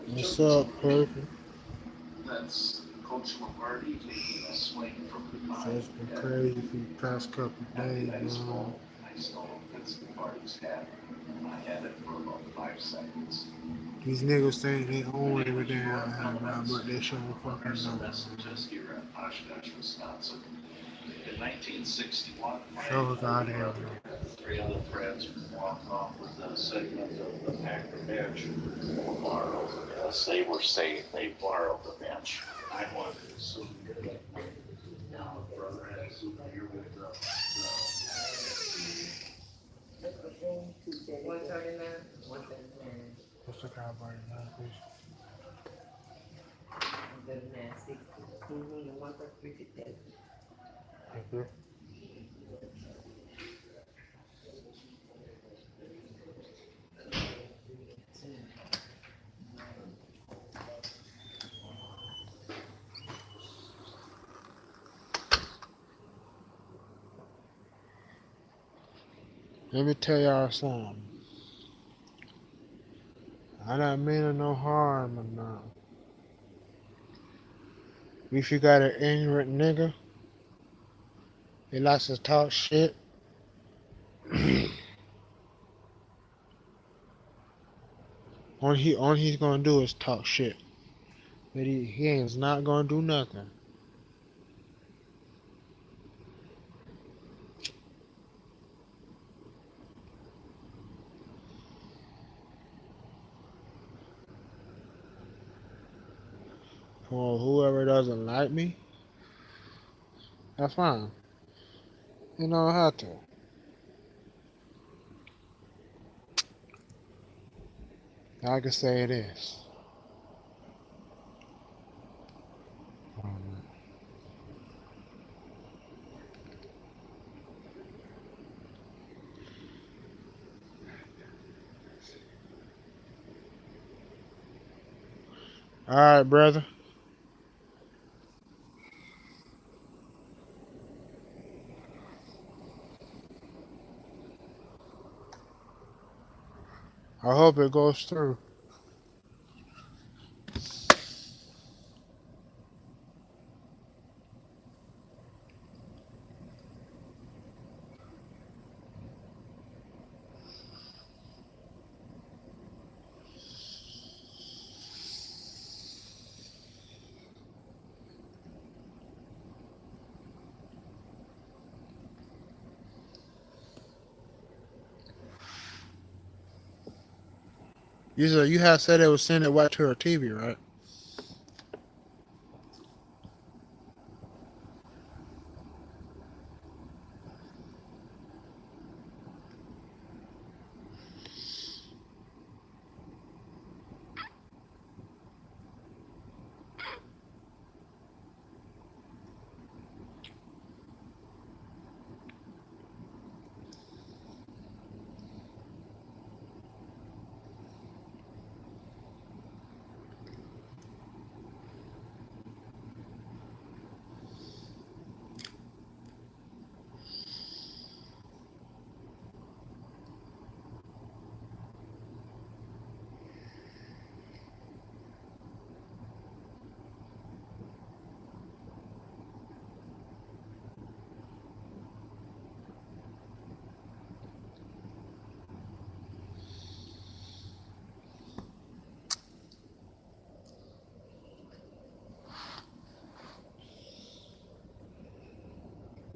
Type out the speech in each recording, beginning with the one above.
What's up, Purple? So it's been crazy for the past couple of days, man. These niggas think they own everything out here, man, but they sure fucking don't, man. Sure goddamn don't. What's the guy burning down, please? Thank you. Let me tell y'all something. I don't mean no harm or nothing. If you got an ignorant nigga, he likes to talk shit. All he's gonna do is talk shit. But he ain't not gonna do nothing. For whoever doesn't like me, that's fine. You don't have to. I can say it is. Alright, brother. I hope it goes through. You had said it was send it right to her TV, right?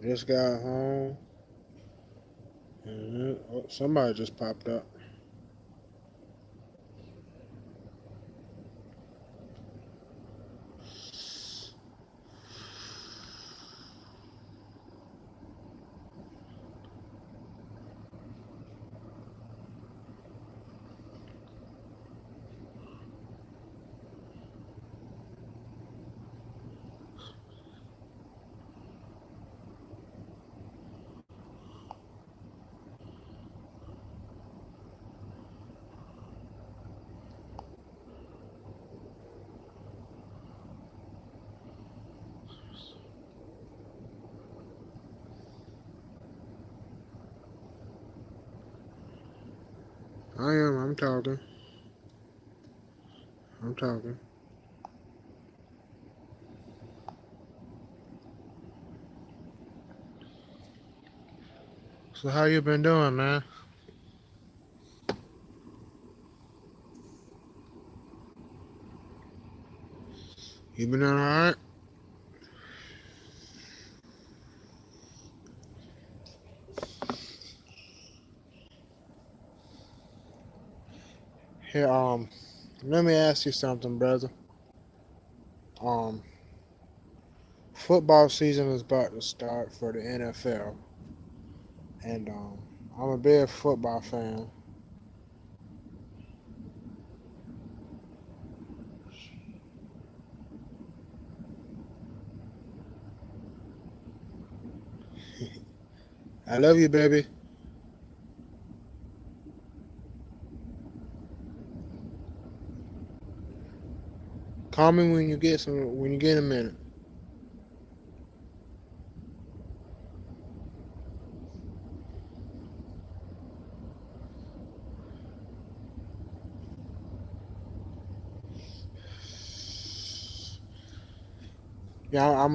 Just got home. And somebody just popped up. I'm talking. I'm talking. So how you been doing, man? You been doing alright? Here, let me ask you something, brother. Um, Football season is about to start for the NFL, and I'm a big football fan. I love you, baby. Call me when you get a minute. Yeah,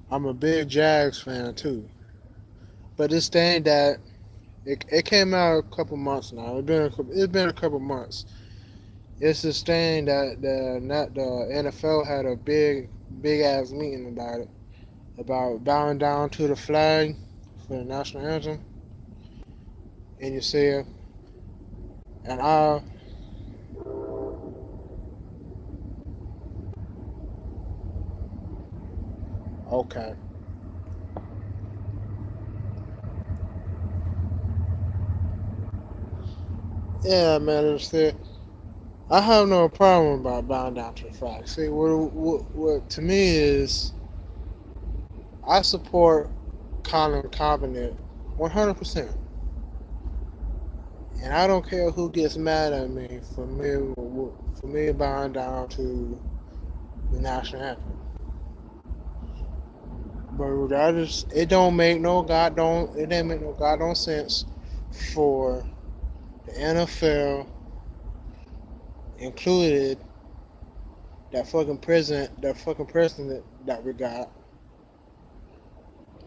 I'm a big Jags fan too. But this thing that it came out a couple months now. It's been a couple months. It's this thing that the NFL had a big ass meeting about it, about bowing down to the flag for the national anthem, and you see it, and okay, yeah, man, it's it. I have no problem about bowing down to the flag. See, what to me is I support Colin Kaepernick 100%. And I don't care who gets mad at me for me bowing down to the national anthem. But that is it didn't make no goddamn sense for the NFL included that fucking president that we got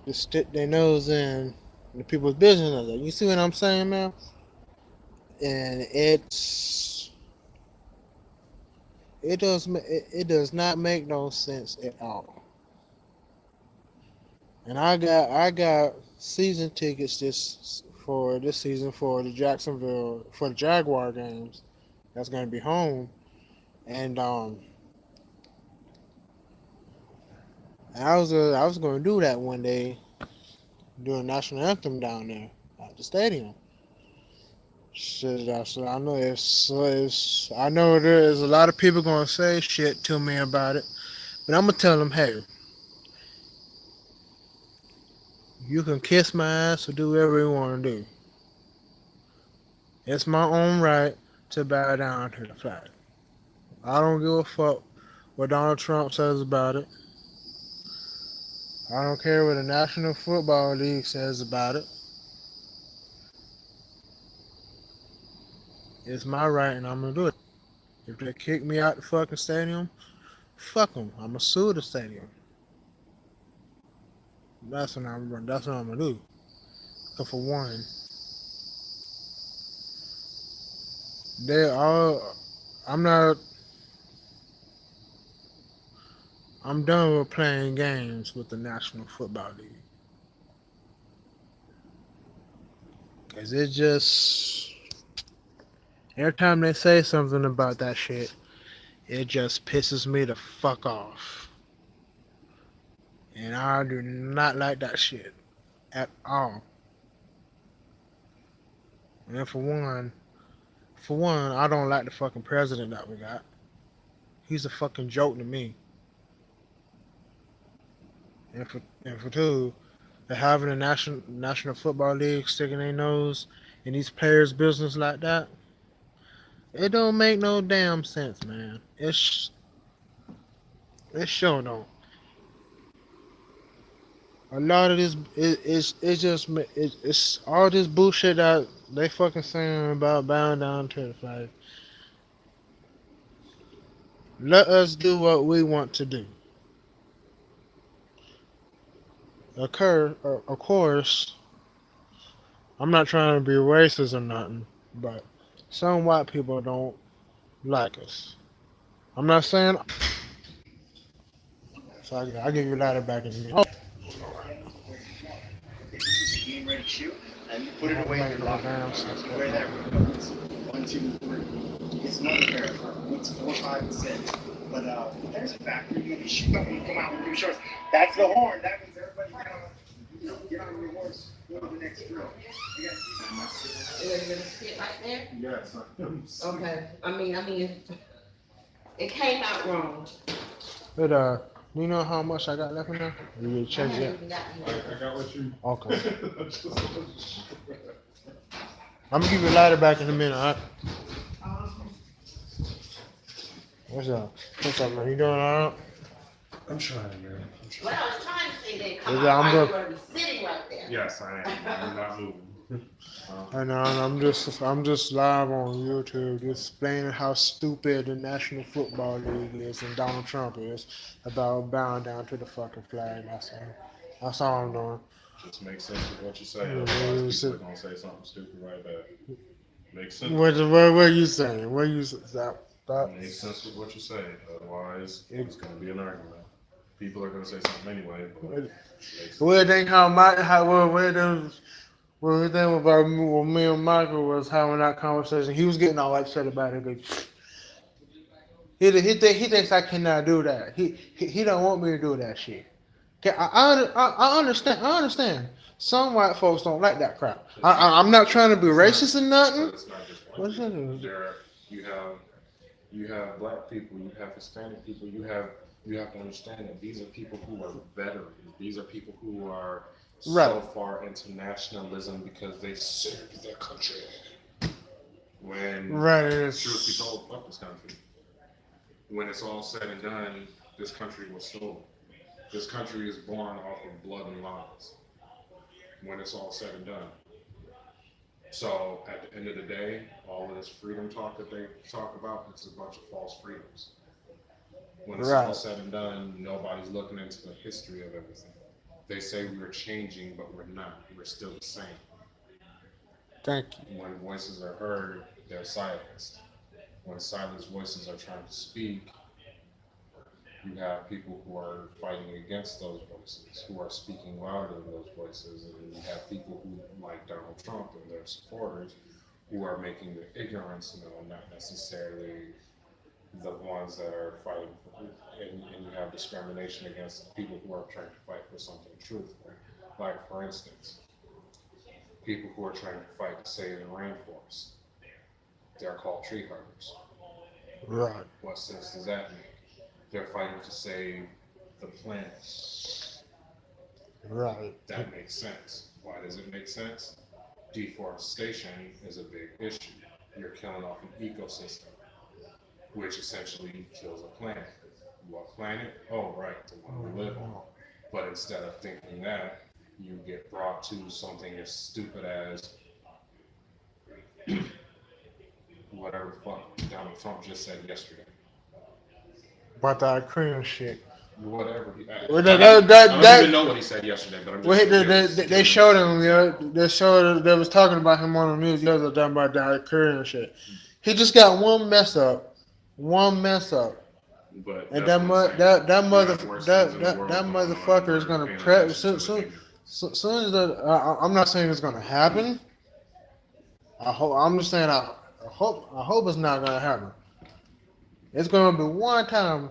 to stick their nose in the people's business. You see what I'm saying, man? And it does not make no sense at all. And I got season tickets this season for the Jaguar games. That's gonna be home, and I was gonna do that one day, do a national anthem down there at the stadium. Shit, so I know there's a lot of people gonna say shit to me about it, but I'm gonna tell them, hey, you can kiss my ass or do whatever you want to do. It's my own right to bow down to the flag. I don't give a fuck what Donald Trump says about it. I don't care what the National Football League says about it. It's my right and I'm gonna do it. If they kick me out the fucking stadium, fuck them. I'm gonna sue the stadium. That's what I'm gonna do. 'Cause for one, they all. I'm not. I'm done with playing games with the National Football League. Cause it just every time they say something about that shit, it just pisses me the fuck off. And I do not like that shit at all. And for one, I don't like the fucking president that we got. He's a fucking joke to me. And for two, they're having a national football league sticking their nose in these players' business like that. It don't make no damn sense, man. It sure don't. A lot of this it's just it's all this bullshit that they fucking saying about bowing down to the flag. Let us do what we want to do. Of course, I'm not trying to be racist or nothing, but some white people don't like us. I'm not saying. So I'll give you a lighter back in a minute. Oh, Game ready shoe, and you put I it have to away in make your no locker. damn sense. You wear that regardless. 1, 2, 3. It's another pair. Weeks 4, 5, and 6. But there's a factory. You shoot up and you come out with new shorts. That's the horn. That means everybody get on your horse. Go to the next drill. You're gonna sit right there? Yes. Okay. It came out wrong. But do you know how much I got left in there? You I check haven't it. even gotten I got what you. Okay. I'm gonna give you a lighter back in a minute. All right? What's up? What's up, man? You doing all right? I'm trying, man. What I was trying to say, they come Is out that I'm while good? you were sitting right there. Yes, I am. I'm not moving. I know, and I'm just live on YouTube, just explaining how stupid the National Football League is and Donald Trump is about bowing down to the fucking flag. That's all I'm doing. Just make sense of what you say. Mm, Otherwise, people are gonna say something stupid right back. Make sense. What are you saying? What are you that? Make sense with what you say. Otherwise, It, it's gonna be an argument. People are gonna say something anyway. But what make sense. do you think where them well, the thing about me and Michael was having that conversation. He was getting all upset about it. He thinks I cannot do that. He don't want me to do that shit. Okay, I understand. I understand. Some white folks don't like that crap. I'm not trying to be racist or But nothing. it's not just white What's people. that? You have black people, you have Hispanic people, you have to understand that these are people who are veterans. These are people who are Right, so far into nationalism because they served their country. When right. truth be It's told, fuck this country. When it's all said and done, this country was stolen. This country is born off of blood and lies. When it's all said and done. So at the end of the day, all of this freedom talk that they talk about, it's a bunch of false freedoms. When it's all right. said and done, nobody's looking into the history of everything. They say we're changing, but we're not. We're still the same. Thank you. When voices are heard, they're silenced. When silenced voices are trying to speak, you have people who are fighting against those voices, who are speaking louder than those voices, and you have people who, like Donald Trump and their supporters, who are making the ignorance known, not necessarily the ones that are fighting for, and you have discrimination against people who are trying to fight for something truthful. Like, for instance, people who are trying to fight to save the rainforest, they're called tree huggers. Right, What sense does that make? They're fighting to save the planet. right, That makes sense. Why does it make sense? Deforestation is a big issue. You're killing off an ecosystem, which essentially kills a planet. What planet? Oh, right, the one we live on. But instead of thinking that, you get brought to something as stupid as whatever the fuck Donald Trump just said yesterday. about that Korean shit. Whatever. Well, I don't even know what he said yesterday, but I'm well, just they giving showed him him, an you know, example. they showed, they was talking about him on the news the other time about that Korean shit. He just got one mess up, But and that's what I'm saying. You have worse things in the that world going on, and motherfucker is we're gonna paying press attention to the ignorance. soon as I'm not saying it's gonna happen. I'm just saying I hope it's not gonna happen. It's gonna be one time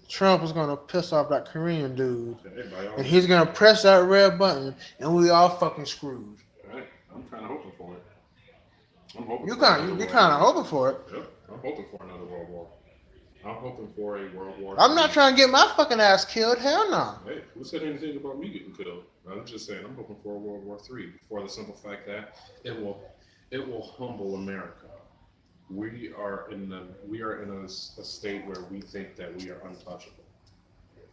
Trump is gonna piss off that Korean dude, Hey, by all and he's means. gonna press that red button, and we all fucking screwed. Hey, I'm kind of hoping for it. I'm hoping You for kind another you world kind of war. hoping for it. Yep, I'm hoping for another world war. I'm hoping for a World War I'm not Three. trying to get my fucking ass killed. Hell no. Hey, who said anything about me getting killed? I'm just saying I'm hoping for a World War Three for the simple fact that it will it will humble America. We are in a state where we think that we are untouchable.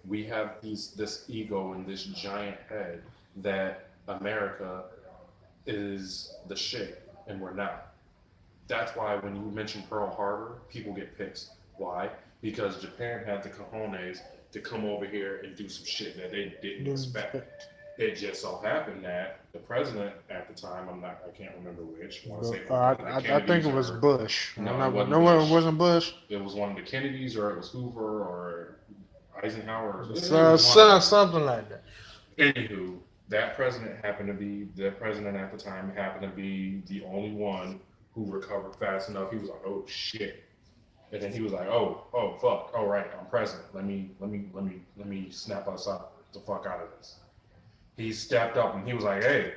We have this ego and this giant head that America is the shit and we're not. That's why when you mention Pearl Harbor, people get pissed Why? Because Japan had the cojones to come over here and do some shit that they didn't expect. It just so happened that the president at the time, I can't remember which. I want to say I, one of the I think Kennedys it was or Bush. no, No, it wasn't no, it Bush. wasn't Bush. It was one of the Kennedys or it was Hoover or Eisenhower. It was one of them. Something like that. Anywho, that president happened to be the president at the time happened to be the only one who recovered fast enough. He was like, "Oh shit," and then he was like, "Oh fuck, all right, I'm president. Let me snap us up the fuck out of this." He stepped up and he was like, "Hey,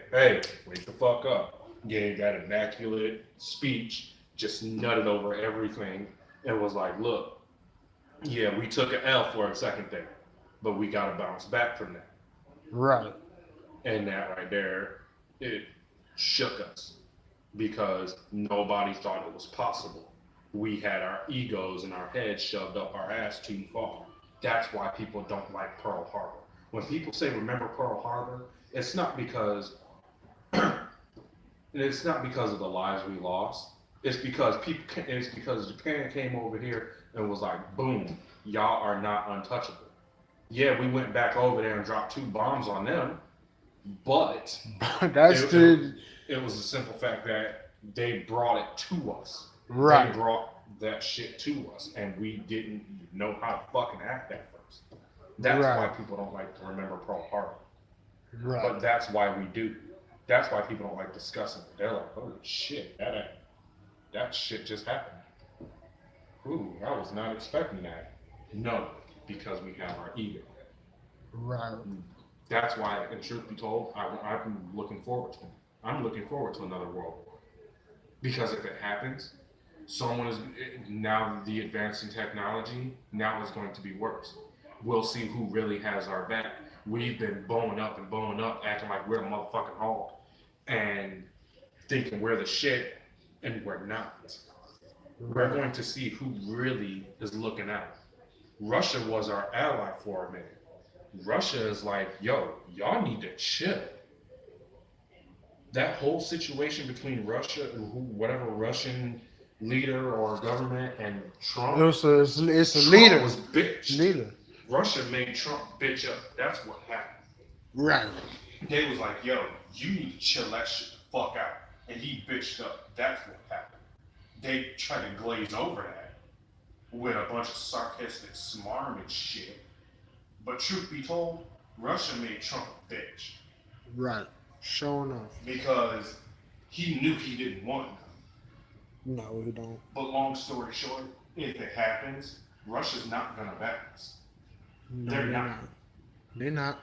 wake the fuck up." Gave that immaculate speech, just nutted over everything, and was like, "Look, yeah, we took an L for a second there, but we got to bounce back from that." Right. And that right there, it shook us because nobody thought it was possible. We had our egos and our heads shoved up our ass too far. That's why people don't like Pearl Harbor. When people say remember Pearl Harbor, it's not because it's not because of the lives we lost. It's because Japan came over here and was like, boom, y'all are not untouchable. Yeah, we went back over there and dropped 2 bombs on them, but That's it, the it was a simple fact that they brought it to us. right. They brought that shit to us, and we didn't know how to fucking act at first. That's Right. why people don't like to remember Pearl Harbor. Right. But that's why we do. That's why people don't like discussing it. They're like, holy shit, that shit just happened. Ooh, I was not expecting that. No, because we have our ego. Right. That's why, and truth be told, I'm looking forward to it. I'm looking forward to another world war. Because if it happens, someone is now the advance in technology. Now it's going to be worse. We'll see who really has our back. We've been bowing up and bowing up, acting like we're the motherfucking Hulk, and thinking we're the shit, and we're not. We're going to see who really is looking out. Russia was our ally for a minute. Russia is like, yo, y'all need to chill. That whole situation between Russia, whatever Russian leader or government, and Trump, It's a Trump leader. was bitched. Leader. Russia made Trump bitch up. That's what happened. Right. They was like, yo, you need to chill that shit the fuck out. And he bitched up. That's what happened. They tried to glaze over that with a bunch of sarcastic smarm and shit. But truth be told, Russia made Trump a bitch. Right. Showing off. Because he knew he didn't want none. No, we don't. But long story short, if it happens, Russia's not gonna back us. No, They're not. They're not.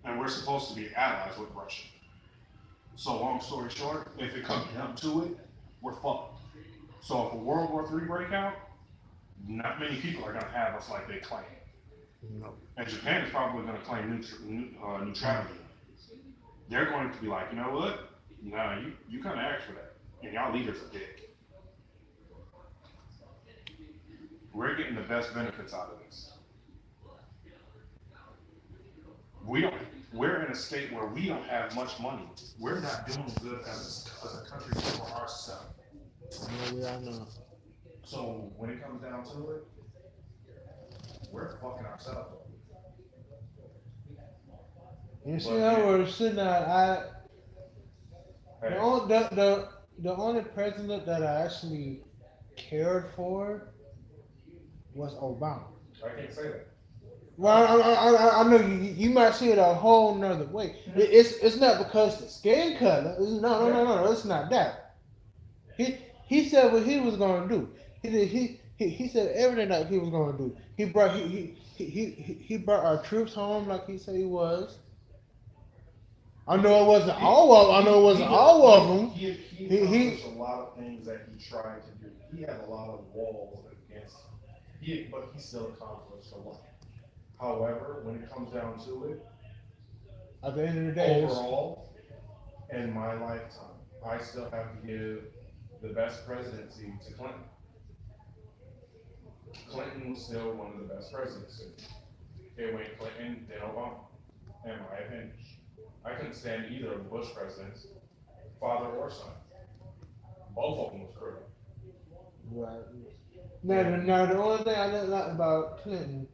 And we're supposed to be allies with Russia. So long story short, if it comes down to it, we're fucked. So if a World War III break out, not many people are gonna have us like they claim. No. And Japan is probably gonna claim neutrality. They're going to be like, you know what? Nah, you kind of asked for that, and y'all leaders are dick. We're getting the best benefits out of this. We're in a state where we don't have much money. We're not doing good as a country for ourselves. No, we are not. So when it comes down to it, we're fucking ourselves up. You see how we're sitting there. Hey, The only president that I actually cared for was Obama. I can't say that. Well, I know you might see it a whole nother way. It's not because the skin color. No. It's not that. He said what he was going to do. He said everything that he was going to do. He brought our troops home like he said he was. I know it wasn't all of them. He accomplished a lot of things that he tried to do. He had a lot of walls against him. But he still accomplished a lot. However, when it comes down to it, At the end of the day, overall, in my lifetime, I still have to give the best presidency to Clinton. Clinton was still one of the best presidents. It went Clinton, then Obama, in my opinion. I couldn't stand either of the Bush presidents, father or son. Both of them was crooked. right. Now, the only thing I didn't like about Clinton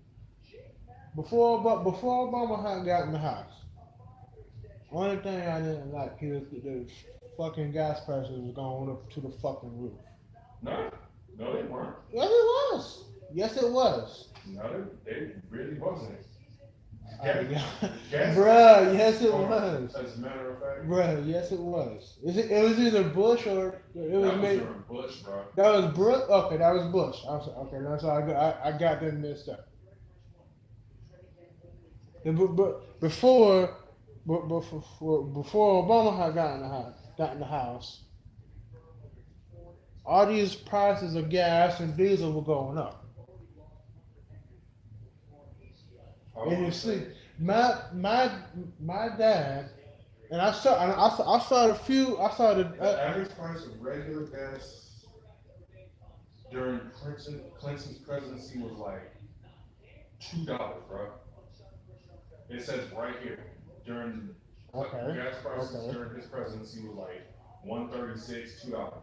before Obama had got in the house, only thing I didn't like he was the fucking gas prices was going up to the fucking roof. No, no, they weren't. Yes, it was. Yes, it was. No, they really wasn't. Yeah. Gas Bruh, yes it or, was. As a matter of fact, Bruh, yes it was. It was either Bush or it was that was made. during Bush, bro. That was Bush. Okay, that was Bush. Okay, that's how I got them mixed up. But before Obama had got in the house, all these prices of gas and diesel were going up. And you see, my dad and I saw The average price of regular gas during Clinton's presidency was like $2, bro. It says right here during Okay. gas prices Okay. during his presidency was like 136, $2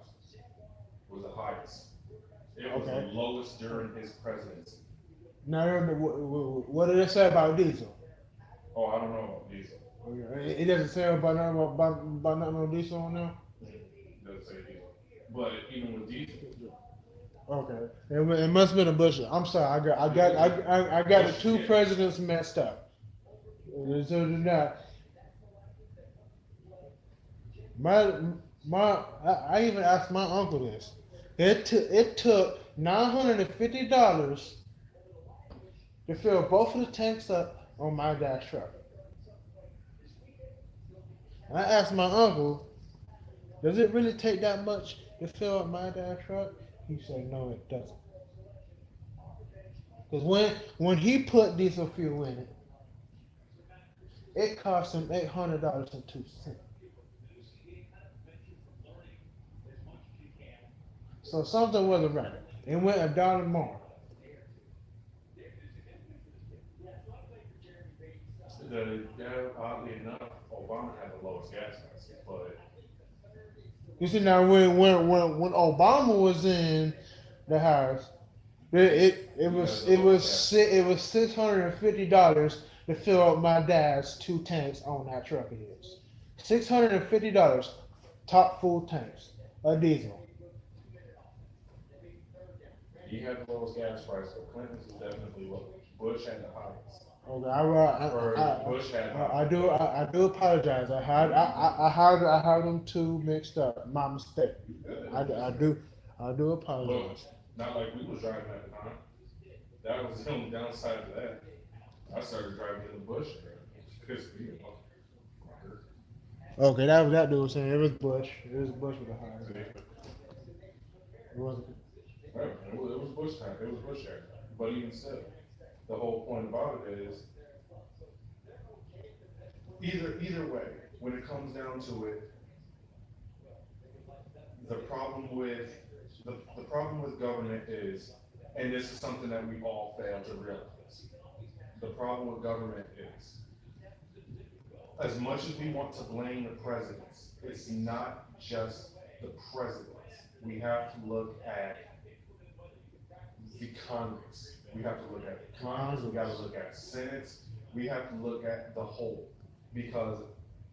was the highest. It was Okay. the lowest during his presidency. Now what did it say about diesel? Oh, I don't know about diesel. It doesn't say about nothing on diesel on there. It doesn't say diesel, but even with diesel, Okay, it must have been a Bush. I'm sorry, I got the two presidents messed up. So now, I even asked my uncle this. It took $950 to fill both of the tanks up on my dad's truck. And I asked my uncle, does it really take that much to fill up my dad's truck? He said, no, it doesn't. Because when he put diesel fuel in it, it cost him $800.02. So something wasn't right. It went $1 more. oddly enough, Obama had the lowest gas prices, but You see now when Obama was in the house, it was $650 to fill up my dad's two tanks on that truck of his. $650, top full tanks of diesel. he had the lowest gas price. So Clinton's was definitely low. Bush had the highest. Okay, Bush had I do apologize. I had them two mixed up. My mistake. I do Look, apologize. not like we was driving at the time. That was the only downside of that. I started driving in the Bush. Because, Okay, that was that dude saying it was Bush. It was Bush with the highest. It wasn't. it was Bush time. It was Bush era. But even still, the whole point about it is either way, when it comes down to it, the problem with government is, and this is something that we all fail to realize, the problem with government is, as much as we want to blame the presidents, it's not just the presidents. We have to look at the Congress. We have to look at the Congress. We got to look at Senates. We have to look at the whole, because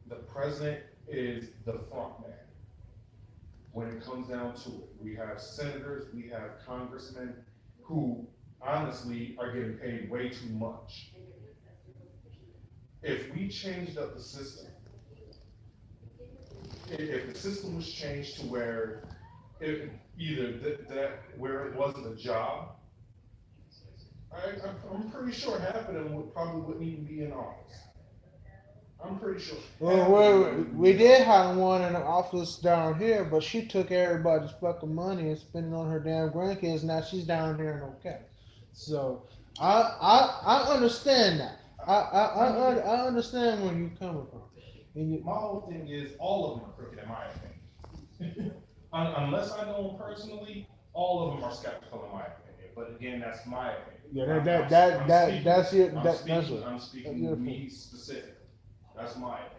the president is the front man. When it comes down to it, we have senators, we have congressmen who honestly are getting paid way too much. If we changed up the system, if the system was changed to where either that where it wasn't a job, I'm pretty sure half of them probably wouldn't even be in office. I'm pretty sure. Well, we did have one in the office down here, but she took everybody's fucking money and spent it on her damn grandkids. Now she's down here and okay. So I understand that. I understand where you're coming from. And My whole thing is all of them are crooked in my opinion. Unless I know them personally, all of them are skeptical in my opinion. But again, that's my opinion. yeah, I'm speaking to me specifically. That's my opinion.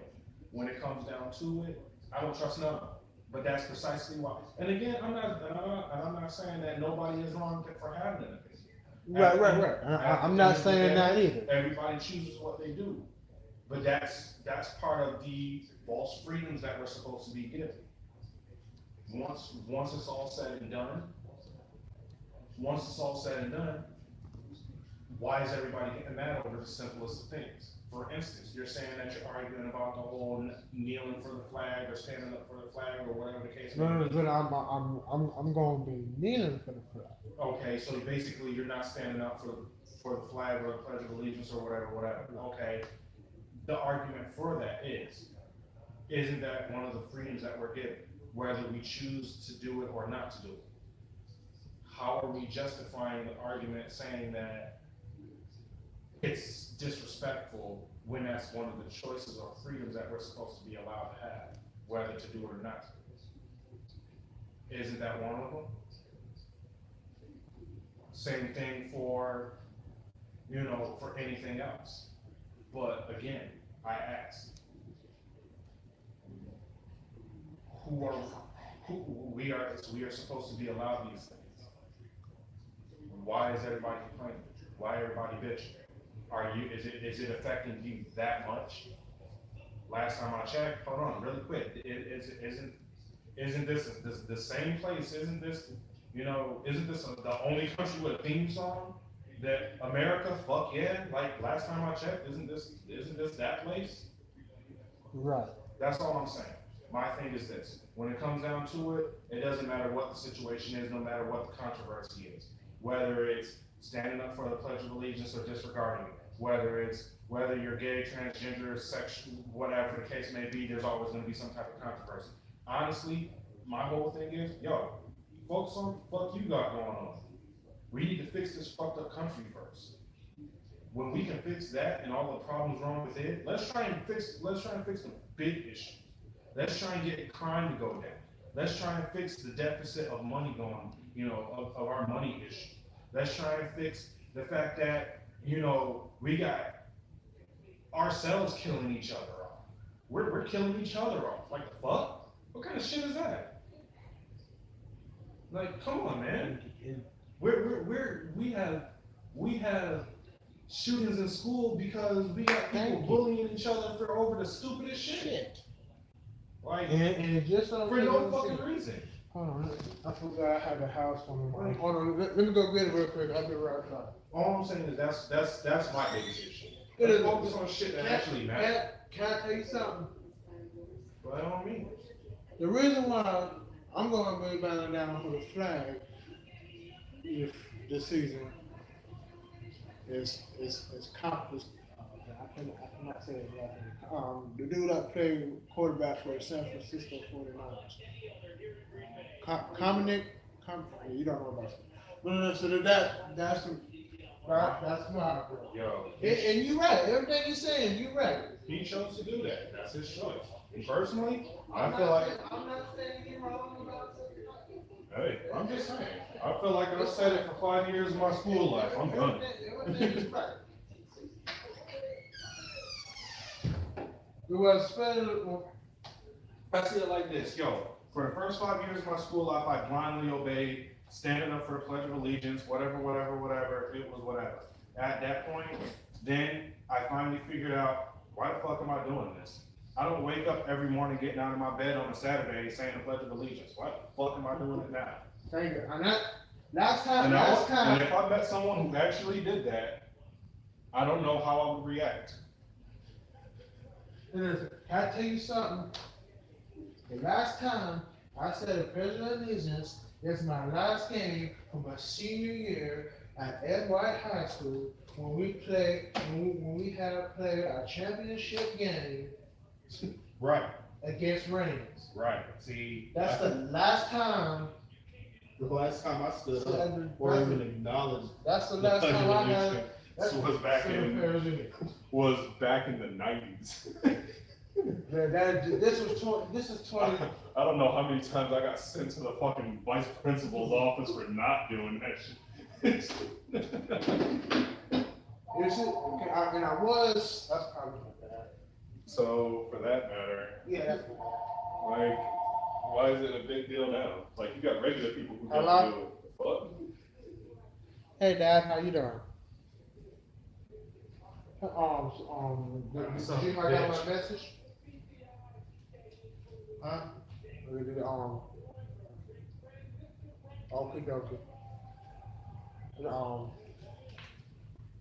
When it comes down to it, I don't trust none of them. But that's precisely why. And again, I'm not saying that nobody is wrong for having an opinion. Right. I'm not saying that either. Everybody chooses what they do, but that's part of the false freedoms that we're supposed to be given. Once it's all said and done, why is everybody getting mad over the simplest of things? For instance, you're saying that you're arguing about the whole kneeling for the flag or standing up for the flag or whatever the case may be. But I'm going to be kneeling for the flag. Okay, so basically you're not standing up for the flag or the Pledge of Allegiance or whatever. Okay, the argument for that isn't that one of the freedoms that we're given, whether we choose to do it or not to do it? How are we justifying the argument saying that it's disrespectful when that's one of the choices or freedoms that we're supposed to be allowed to have, whether to do it or not to do it? Isn't that one of them? Same thing for, for anything else. But again, I ask, we are supposed to be allowed these things. Why is everybody complaining? Why everybody bitching? Is it affecting you that much? Last time I checked, hold on, really quick. Isn't this the same place? Isn't this the only country with a theme song? That America, fuck yeah, like last time I checked, isn't this that place? Right. That's all I'm saying. My thing is this: when it comes down to it, it doesn't matter what the situation is, no matter what the controversy is. Whether it's standing up for the Pledge of Allegiance or disregarding it, whether you're gay, transgender, sexual, whatever the case may be, there's always going to be some type of controversy. Honestly, my whole thing is, focus on what you got going on. We need to fix this fucked up country first. When we can fix that and all the problems wrong with it, let's try and fix the big issue. Let's try and get crime to go down. Let's try and fix the deficit of money going, of our money issue. Let's try and fix the fact that, we got ourselves killing each other off. We're killing each other off. Like the fuck? What kind of shit is that? Like, come on, man. We have shootings in school because we got people bullying each other over the stupidest shit. Like, and just for no fucking reason. Hold on, I forgot I had the house on me. Hold on, let me go get it real quick. I'll be right back. All I'm saying is that's my biggest issue. Let's focus on shit that actually matters. Can I tell you something? By all means. The reason why I'm going to be bowing down for the flag this season is accomplished. I cannot say it right. The dude that played quarterback for the San Francisco 49ers. You don't know about it. No, so that's my bro. Yo. And you're right. Everything you're saying, you're right. He chose to do that. That's his choice. And personally, I feel like. I'm not saying you're wrong about it. Hey, I'm just saying. I feel like I said it for 5 years of my school life. I'm done. Everything is right. It was special. I see it like this, for the first 5 years of my school life, I blindly obeyed, standing up for the Pledge of Allegiance, whatever, it was whatever. At that point, then I finally figured out, why the fuck am I doing this? I don't wake up every morning getting out of my bed on a Saturday saying the Pledge of Allegiance. Why the fuck am I doing it now? Thank you. And last time. And if I met someone who actually did that, I don't know how I would react. Listen, can I tell you something? The last time I said the Pledge of Allegiance is my last game of my senior year at Ed White High School when we had played our championship game. Right. Against Reigns. Right. See. That's the last time. The last time I stood up or even acknowledged. That's the last time I had. Was back in the 90s. This is 20. I don't know how many times I got sent to the fucking vice principal's office for not doing that shit. And I was. That's probably not bad. So for that matter, Yeah. like, Why is it a big deal now? Like, you got regular people who don't Hello? do it. Fuck. Hey, Dad, how you doing? Did you got my message? Huh? Okay, okay.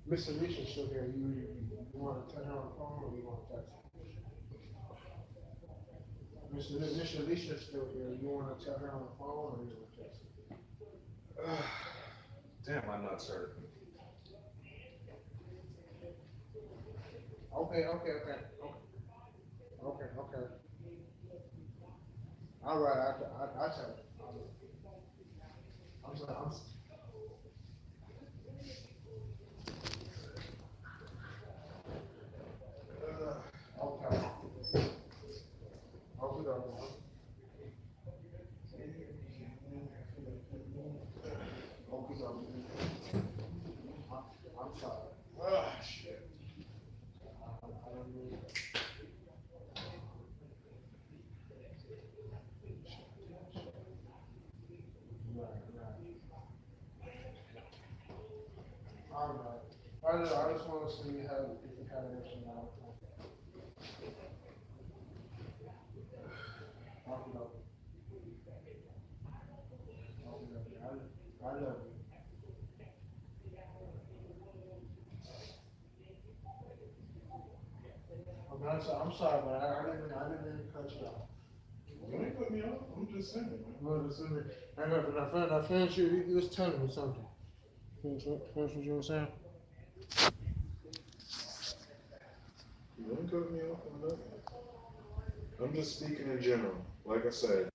Miss Alicia's still here. You want to tell her on the phone or you want to text her? Miss Alicia's still here. You want to tell her on the phone or you want to text her? Damn, I'm not certain. Okay. All right, I tell her. I'm sorry. Okay. I'm sorry. Ah, shit. I don't mean. Right. All right. I just want to see how if you had anything now. I love you. I'm sorry, but I didn't mean to cut you off. You ain't put me off. I'm just saying, man. No, listen, I finished you was telling me something. Finish what you were saying? You ain't cut me off on nothing. I'm just speaking in general. Like I said,